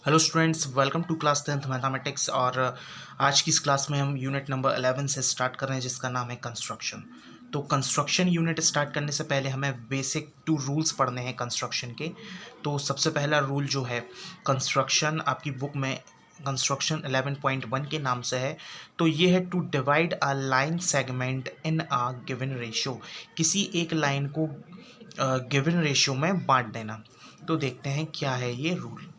Hello students, welcome to class 10th mathematics. और आज की इस क्लास में हम यूनिट नंबर 11 से स्टार्ट कर रहे हैं, जिसका नाम है कंस्ट्रक्शन। तो कंस्ट्रक्शन यूनिट स्टार्ट करने से पहले हमें बेसिक 2 रूल्स पढ़ने हैं कंस्ट्रक्शन के। तो सबसे पहला रूल जो है कंस्ट्रक्शन, आपकी बुक में कंस्ट्रक्शन 11.1 के नाम से है। तो ये है to divide a line segment in a given ratio. किसी एक लाइन को गिवन रेशियो में बांट देना। तो देखते हैं क्या है ये रूल।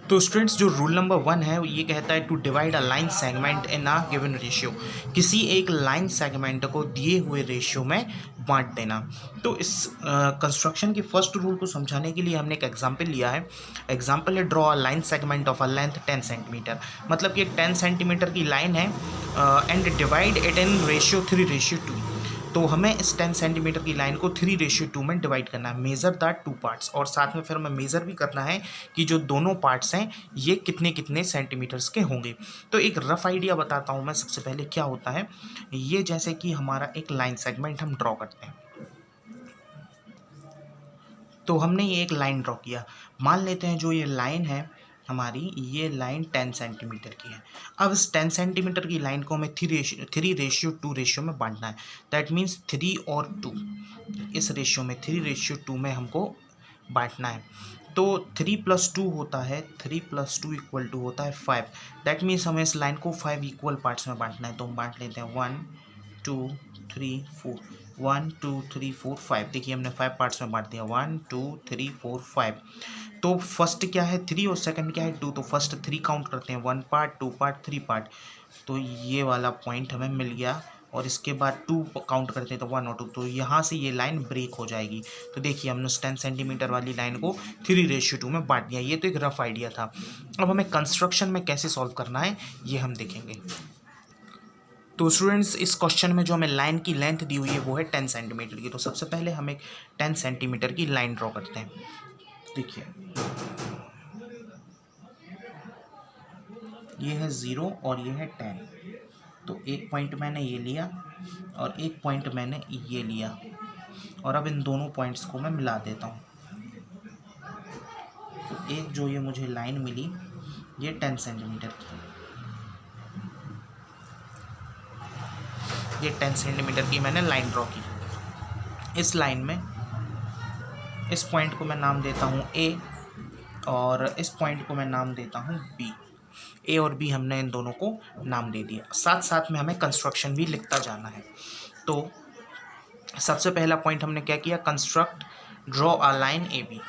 तो स्टूडेंट्स, जो रूल नंबर 1 है ये कहता है to divide a line segment in a given ratio. किसी एक लाइन सेगमेंट को दिए हुए रेशियो में बांट देना। तो इस कंस्ट्रक्शन के फर्स्ट रूल को समझाने के लिए हमने एक एग्जांपल लिया है। एग्जांपल है draw a line segment of a length 10 centimetre. मतलब कि एक 10 सेंटीमीटर की लाइन है and divide it in ratio 3:2। तो हमें इस 10 सेंटीमीटर की लाइन को 3:2 में डिवाइड करना है। मेज़र द 2 पार्ट्स, और साथ में फिर हमें मेज़र भी करना है कि जो दोनों पार्ट्स हैं ये कितने कितने सेंटीमीटर्स के होंगे। तो एक रफ आइडिया बताता हूँ मैं। सबसे पहले क्या होता है, ये जैसे कि हमारा एक लाइन सेगमेंट हम ड्रॉ करते हैं। तो हमने ये एक लाइन ड्रॉ किया। मान लेते हैं जो ये लाइन है हमारी, ये लाइन 10 सेंटीमीटर की है। अब इस 10 सेंटीमीटर की लाइन को हमें 3:2 रेशियो में बांटना है। दैट मीन्स 3 और 2, इस रेशियो में 3:2 में हमको बांटना है। तो 3 + 2 होता है, 3 + 2 = होता है 5। दैट मीन्स हमें इस लाइन को 5 इक्वल पार्ट्स में बांटना है। तो हम बांट लेते हैं 1 2 3 4, 1 2 3 4 5। देखिए हमने 5 पार्ट्स में बांट दिया, 1 2 3 4 5। तो फर्स्ट क्या है 3 और सेकंड क्या है 2। तो फर्स्ट 3 काउंट करते हैं, 1 पार्ट 2 पार्ट 3 पार्ट। तो ये वाला पॉइंट हमें मिल गया। और इसके बाद 2 काउंट करते हैं तो 1 और 2। तो यहाँ से ये लाइन ब्रेक हो जाएगी। तो देखिए हमने उस 10 सेंटीमीटर वाली लाइन को 3:2 में बांट दिया। ये तो एक रफ आइडिया था। अब हमें कंस्ट्रक्शन में कैसे सॉल्व करना है ये हम देखेंगे। तो स्टूडेंट्स, इस क्वेश्चन में जो हमें लाइन की लेंथ दी हुई है वो है 10 सेंटीमीटर की। तो सबसे पहले हम एक 10 सेंटीमीटर की लाइन ड्रॉ करते हैं। देखिए ये है 0 और ये है 10। तो एक पॉइंट मैंने ये लिया और एक पॉइंट मैंने ये लिया, और अब इन दोनों पॉइंट्स को मैं मिला देता हूँ। तो एक जो ये मुझे लाइन मिली ये 10 सेंटीमीटर की, ये 10 सेंटीमीटर की मैंने लाइन ड्रॉ की। इस लाइन में इस पॉइंट को मैं नाम देता हूँ A, और इस पॉइंट को मैं नाम देता हूँ B। A और B हमने इन दोनों को नाम दे दिया। साथ साथ में हमें कंस्ट्रक्शन भी लिखता जाना है। तो सबसे पहला पॉइंट हमने क्या किया, construct draw a line AB।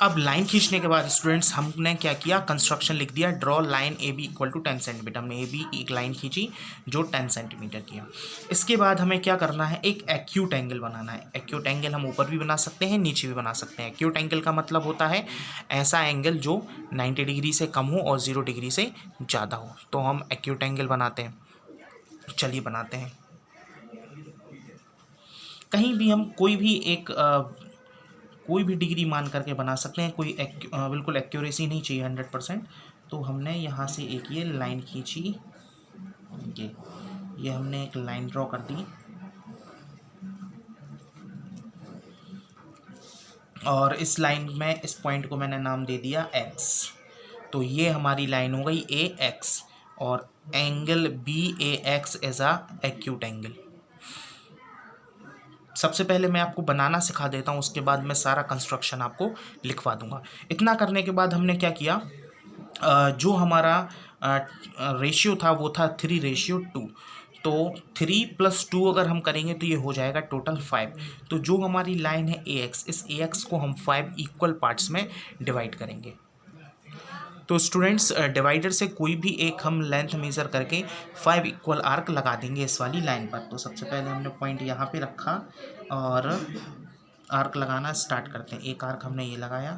अब लाइन खींचने के बाद स्टूडेंट्स हमने क्या किया, कंस्ट्रक्शन लिख दिया, ड्रॉ लाइन AB = 10 सेंटीमीटर। हमने AB एक लाइन खींची जो 10 सेंटीमीटर की है। इसके बाद हमें क्या करना है, एक एक्यूट एंगल बनाना है। एक्यूट एंगल हम ऊपर भी बना सकते हैं, नीचे भी बना सकते हैं। एक्यूट एंगल का मतलब होता है ऐसा एंगल जो 90 डिग्री से कम हो और 0 डिग्री से ज़्यादा हो। तो हम एक्यूट एंगल बनाते हैं। चलिए बनाते हैं। कहीं भी हम कोई भी डिग्री मान करके बना सकते हैं। बिल्कुल एक्यूरेसी नहीं चाहिए 100%। तो हमने यहाँ से एक ये लाइन खींची, ये हमने एक लाइन ड्रॉ कर दी, और इस लाइन में इस पॉइंट को मैंने नाम दे दिया X। तो ये हमारी लाइन हो गई AX, और angle BAX is a acute angle. सबसे पहले मैं आपको बनाना सिखा देता हूँ, उसके बाद मैं सारा कंस्ट्रक्शन आपको लिखवा दूंगा। इतना करने के बाद हमने क्या किया, जो हमारा रेशियो था वो था 3:2। तो 3 + 2 अगर हम करेंगे तो ये हो जाएगा टोटल 5। तो जो हमारी लाइन है AX, इस AX को हम 5 इक्वल पार्ट्स में डिवाइड करेंगे। तो स्टूडेंट्स, डिवाइडर से कोई भी एक हम लेंथ मेज़र करके 5 इक्वल आर्क लगा देंगे इस वाली लाइन पर। तो सबसे पहले हमने पॉइंट यहाँ पे रखा और आर्क लगाना स्टार्ट करते हैं। एक आर्क हमने ये लगाया,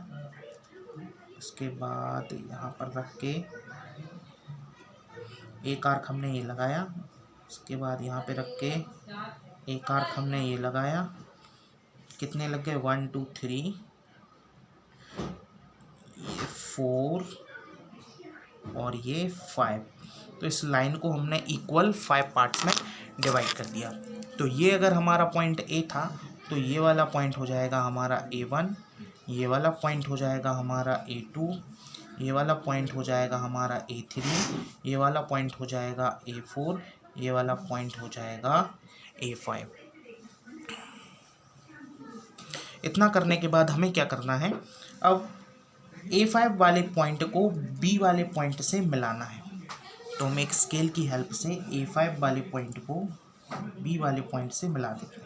इसके बाद यहाँ पर रख के एक आर्क हमने ये लगाया, इसके बाद यहाँ पे रख के एक आर्क हमने ये लगाया। कितने लग गए, 1 2 3 4 और ये 5। तो इस लाइन को हमने इक्वल 5 पार्ट्स में डिवाइड कर दिया। तो ये अगर हमारा पॉइंट A था तो ये वाला पॉइंट हो जाएगा हमारा A1, ये वाला पॉइंट हो जाएगा हमारा A2, ये वाला पॉइंट हो जाएगा हमारा A3, ये वाला पॉइंट हो जाएगा A4, ये वाला पॉइंट हो जाएगा A5। इतना करने के बाद हमें क्या करना है, अब A5 वाले पॉइंट को B वाले पॉइंट से मिलाना है। तो हम एक स्केल की हेल्प से A5 वाले पॉइंट को B वाले पॉइंट से मिला देते हैं।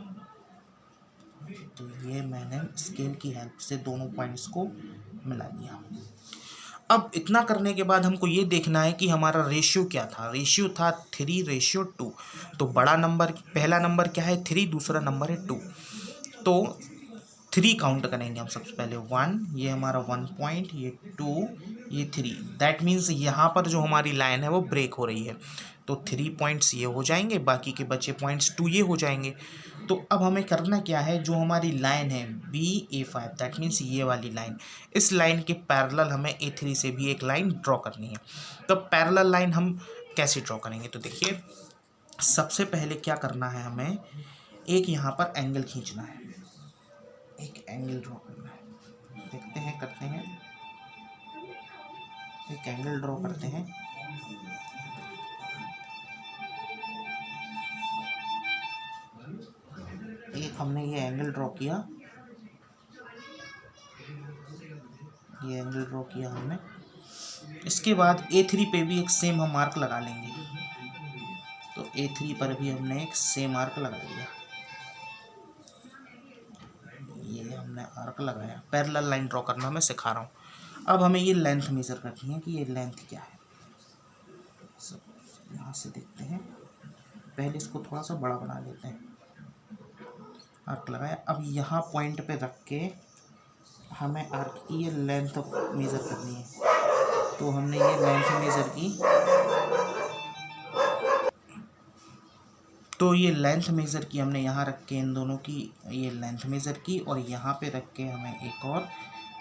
तो ये मैंने स्केल की हेल्प से दोनों पॉइंट्स को मिला दिया। अब इतना करने के बाद हमको ये देखना है कि हमारा रेशियो क्या था। रेशियो था 3:2। तो बड़ा नंबर, पहला नंबर क्या है 3, दूसरा नंबर है 2। तो 3 काउंट करेंगे हम सबसे पहले, 1, ये हमारा 1 पॉइंट, ये 2, ये 3। दैट मीन्स यहाँ पर जो हमारी लाइन है वो ब्रेक हो रही है। तो 3 पॉइंट्स ये हो जाएंगे, बाकी के बचे पॉइंट्स 2 ये हो जाएंगे। तो अब हमें करना क्या है, जो हमारी लाइन है BA5, दैट मीन्स ये वाली लाइन, इस लाइन के पैरेलल हमें A3 से भी एक लाइन ड्रॉ करनी है। तो पैरेलल लाइन हम कैसे ड्रॉ करेंगे, तो देखिए सबसे पहले क्या करना है, हमें एक यहाँ पर एंगल खींचना है, एक एंगल ड्रॉ करना है। देखते हैं, करते हैं, एक एंगल ड्रॉ करते हैं। एक हमने ये एंगल ड्रॉ किया, ये एंगल ड्रॉ किया हमने। इसके बाद A3 पे भी एक सेम हम मार्क लगा लेंगे। तो A3 पर भी हमने एक सेम मार्क लगा लिया, ये हमने आर्क लगाया। पैरेलल लाइन ड्रॉ करना मैं सिखा रहा हूँ। अब हमें ये लेंथ मेज़र करनी है कि ये लेंथ क्या है। यहाँ से देखते हैं, पहले इसको थोड़ा सा बड़ा बना लेते हैं। आर्क लगाया। अब यहाँ पॉइंट पे रख के हमें आर्क की ये लेंथ मेज़र करनी है। तो हमने ये लेंथ मेज़र की, तो ये लेंथ मेज़र की हमने यहाँ रख के, इन दोनों की ये लेंथ मेज़र की, और यहाँ पे रख के हमें एक और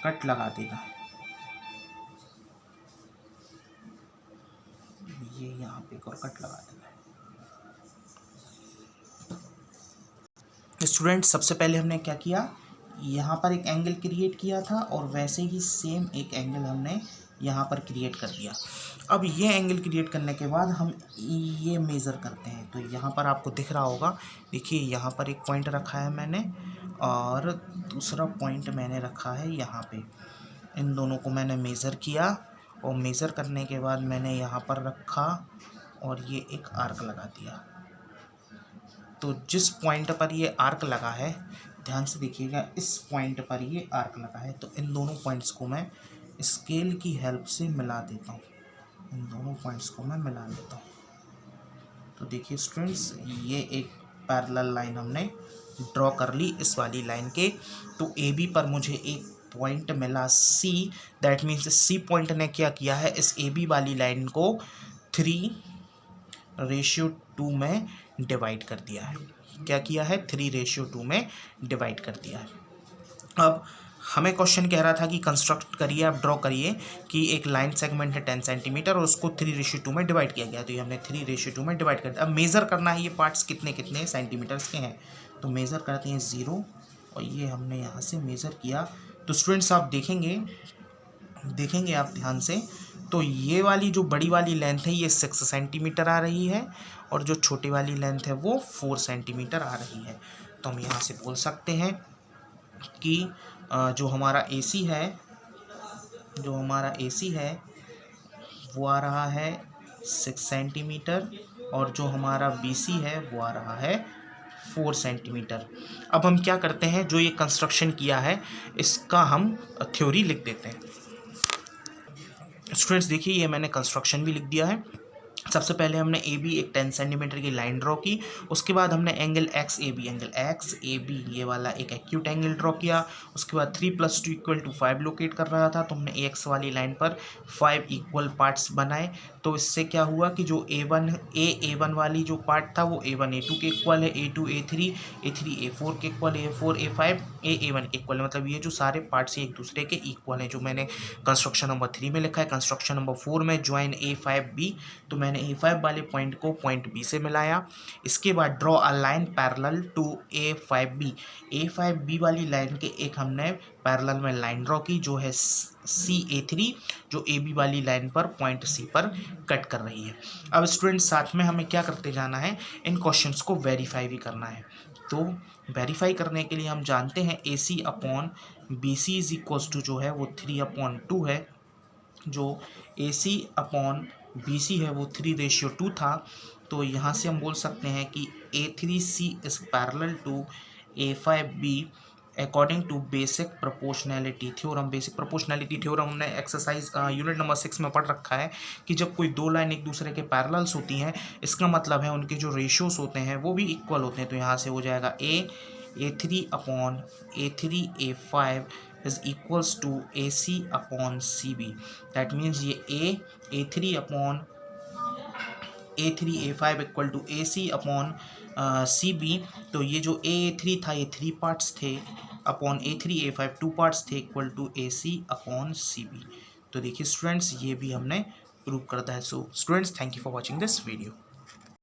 कट लगा देना है। ये यहाँ पे एक और कट लगा देना है। स्टूडेंट, सबसे पहले हमने क्या किया, यहाँ पर एक एंगल क्रिएट किया था, और वैसे ही सेम एक एंगल हमने यहाँ पर क्रिएट कर दिया। अब ये एंगल क्रिएट करने के बाद हम ये मेज़र करते हैं। तो यहाँ पर आपको दिख रहा होगा, देखिए यहाँ पर एक पॉइंट रखा है मैंने, और दूसरा पॉइंट मैंने रखा है यहाँ पे। इन दोनों को मैंने मेज़र किया, और मेज़र करने के बाद मैंने यहाँ पर रखा और ये एक आर्क लगा दिया। तो जिस पॉइंट पर ये आर्क लगा है, ध्यान से देखिएगा, इस पॉइंट पर ये आर्क लगा है। तो इन दोनों पॉइंट्स को मैं स्केल की हेल्प से मिला देता हूँ, इन दोनों पॉइंट्स को मैं मिला लेता हूँ। तो देखिए स्टूडेंट्स, ये एक पैरेलल लाइन हमने ड्रॉ कर ली इस वाली लाइन के। तो AB पर मुझे एक पॉइंट मिला C, that means C point ने क्या किया है, इस AB वाली लाइन को 3:2 में डिवाइड कर दिया है। क्या किया है, 3:2 में डिवाइड कर दिया है। अब हमें क्वेश्चन कह रहा था कि कंस्ट्रक्ट करिए, आप ड्रॉ करिए कि एक लाइन सेगमेंट है 10 सेंटीमीटर और उसको 3:2 में डिवाइड किया गया। तो ये हमने 3:2 में डिवाइड कर दिया। अब मेज़र करना है ये पार्ट्स कितने कितने सेंटीमीटर्स के हैं। तो मेज़र करते हैं 0, और ये हमने यहाँ से मेज़र किया। तो स्टूडेंट्स आप देखेंगे आप ध्यान से, तो ये वाली जो बड़ी वाली लेंथ है ये 6 सेंटीमीटर आ रही है, और जो छोटी वाली लेंथ है वो 4 सेंटीमीटर आ रही है। तो हम यहाँ से बोल सकते हैं कि जो हमारा AC है वो आ रहा है 6 सेंटीमीटर, और जो हमारा BC है वो आ रहा है 4 सेंटीमीटर। अब हम क्या करते हैं, जो ये कंस्ट्रक्शन किया है इसका हम थ्योरी लिख देते हैं। स्टूडेंट्स देखिए, ये मैंने कंस्ट्रक्शन भी लिख दिया है। सबसे पहले हमने AB एक 10 सेंटीमीटर की लाइन ड्रॉ की। उसके बाद हमने एंगल XAB ये वाला एक एक्यूट एंगल ड्रॉ किया। उसके बाद 3 + 2 = 5 लोकेट कर रहा था, तो हमने AX वाली लाइन पर 5 इक्वल पार्ट्स बनाए। तो इससे क्या हुआ कि जो A1 वाली जो पार्ट था वो A1 A2 के इक्वल है, A2 A3 A4 के इक्वल है, A4 A5 A1 के इक्वल है। मतलब ये जो सारे पार्ट्स एक दूसरे के इक्वल हैं, जो मैंने कंस्ट्रक्शन नंबर 3 में लिखा है। कंस्ट्रक्शन नंबर 4 में ज्वाइन A5B, तो मैंने मैंने A5 वाले पॉइंट को पॉइंट B से मिलाया। इसके बाद draw a line parallel to A5B। A5B वाली लाइन के एक हमने पैरेलल में लाइन ड्रॉ की जो है CA3, जो AB वाली लाइन पर पॉइंट C पर कट कर रही है। अब स्टूडेंट साथ में हमें क्या करते जाना है, इन क्वेश्चंस को वेरीफाई भी करना है। तो वेरीफाई करने के लिए हम जानते हैं AC upon BC is equals to जो है वो 3/2 है। जो AC अपॉन BC है वो 3:2 था। तो यहाँ से हम बोल सकते हैं कि A3C is parallel to A5B according to basic proportionality theorem. Basic proportionality theorem हमने एक्सरसाइज यूनिट नंबर 6 में पढ़ रखा है कि जब कोई दो लाइन एक दूसरे के पैरेलल्स होती हैं, इसका मतलब है उनके जो रेशियोज होते हैं वो भी इक्वल होते हैं। तो यहाँ से हो जाएगा A3 upon A3 A5 is equals to AC upon CB। That means ये A3 upon A3 A5 equal to AC upon CB। तो ये जो A3 था ये 3 पार्ट्स थे, अपॉन A3 A5 2 पार्ट्स थे, equal to AC upon CB। तो देखिए स्टूडेंट्स, ये भी हमने प्रूव करता है। So students, thank you for watching this video.